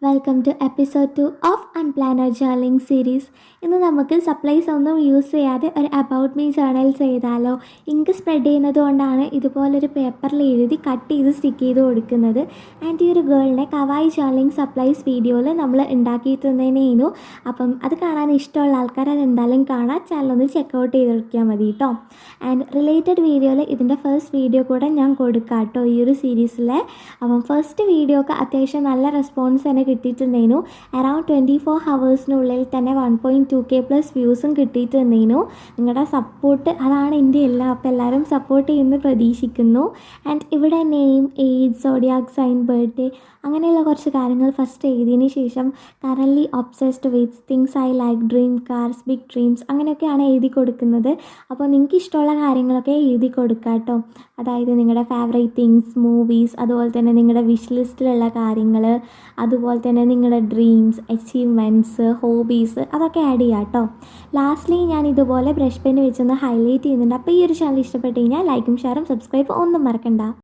Welcome to episode 2 of unplanned journaling series. ഇന്ന് നമുക്ക് supplies ഒന്നും യൂസ് ചെയ്യാതെ ഒരു അബൌട്ട് മീ ജേർണൽ ചെയ്താലോ. ഇങ്ക് സ്പ്രെഡ് ചെയ്യുന്നത് കൊണ്ടാണ് ഇതുപോലൊരു പേപ്പറിൽ എഴുതി കട്ട് ചെയ്ത് സ്റ്റിക്ക് ചെയ്ത് കൊടുക്കുന്നത്. ആൻഡ് ഈ ഒരു ഗേളിനെ കവായി ജേർണലിംഗ് സപ്ലൈസ് വീഡിയോയിൽ നമ്മൾ ഉണ്ടാക്കിയിട്ടുന്നതിനു. അപ്പം അത് കാണാൻ ഇഷ്ടമുള്ള ആൾക്കാർ അതെന്തായാലും കാണാം. ചാനലൊന്ന് ചെക്കൗട്ട് ചെയ്തെടുക്കാൻ മതി കേട്ടോ. ആൻഡ് റിലേറ്റഡ് വീഡിയോയിൽ ഇതിൻ്റെ ഫസ്റ്റ് വീഡിയോ കൂടെ ഞാൻ കൊടുക്കാം കേട്ടോ ഈ ഒരു സീരീസിലെ. അപ്പം ഫസ്റ്റ് വീഡിയോക്ക് അത്യാവശ്യം നല്ല റെസ്പോൺസ് തന്നെ കിട്ടിയിട്ടുണ്ടായിരുന്നു. അറൗണ്ട് 24 ഹവേഴ്സിനുള്ളിൽ തന്നെ 1.2K പ്ലസ് വ്യൂസും കിട്ടിയിട്ടുണ്ടായിരുന്നു. നിങ്ങളുടെ സപ്പോർട്ട് അതാണ് എൻ്റെ എല്ലാം. അപ്പോൾ എല്ലാവരും സപ്പോർട്ട് ചെയ്യുമെന്ന് പ്രതീക്ഷിക്കുന്നു. ആൻഡ് ഇവിടെ name, age, zodiac sign, birthday അങ്ങനെയുള്ള കുറച്ച് കാര്യങ്ങൾ ഫസ്റ്റ് എഴുതിയതിന് ശേഷം currently obsessed with things I like, dream cars, big dreams അങ്ങനെയൊക്കെയാണ് എഴുതി കൊടുക്കുന്നത്. അപ്പോൾ നിങ്ങൾക്ക് ഇഷ്ടമുള്ള കാര്യങ്ങളൊക്കെ എഴുതി കൊടുക്കുക കേട്ടോ. അതായത് നിങ്ങളുടെ ഫേവറേറ്റ് തിങ്സ്, മൂവീസ്, അതുപോലെ തന്നെ നിങ്ങളുടെ വിഷ് ലിസ്റ്റിലുള്ള കാര്യങ്ങൾ, അതുപോലെ തന്നെ നിങ്ങളുടെ ഡ്രീംസ്, അച്ചീവ്മെൻറ്റ്സ്, ഹോബീസ് അതൊക്കെ ആഡ് ചെയ്യാം കേട്ടോ. ലാസ്റ്റ്ലി ഞാൻ ഇതുപോലെ ബ്രഷ് പെൻ വെച്ചൊന്ന് ഹൈലൈറ്റ് ചെയ്യുന്നുണ്ട്. അപ്പോൾ ഈ ഒരു ചാനൽ ഇഷ്ടപ്പെട്ട് കഴിഞ്ഞാൽ ലൈക്കും ഷെയറും സബ്സ്ക്രൈബ് ഒന്നും മറക്കണ്ട.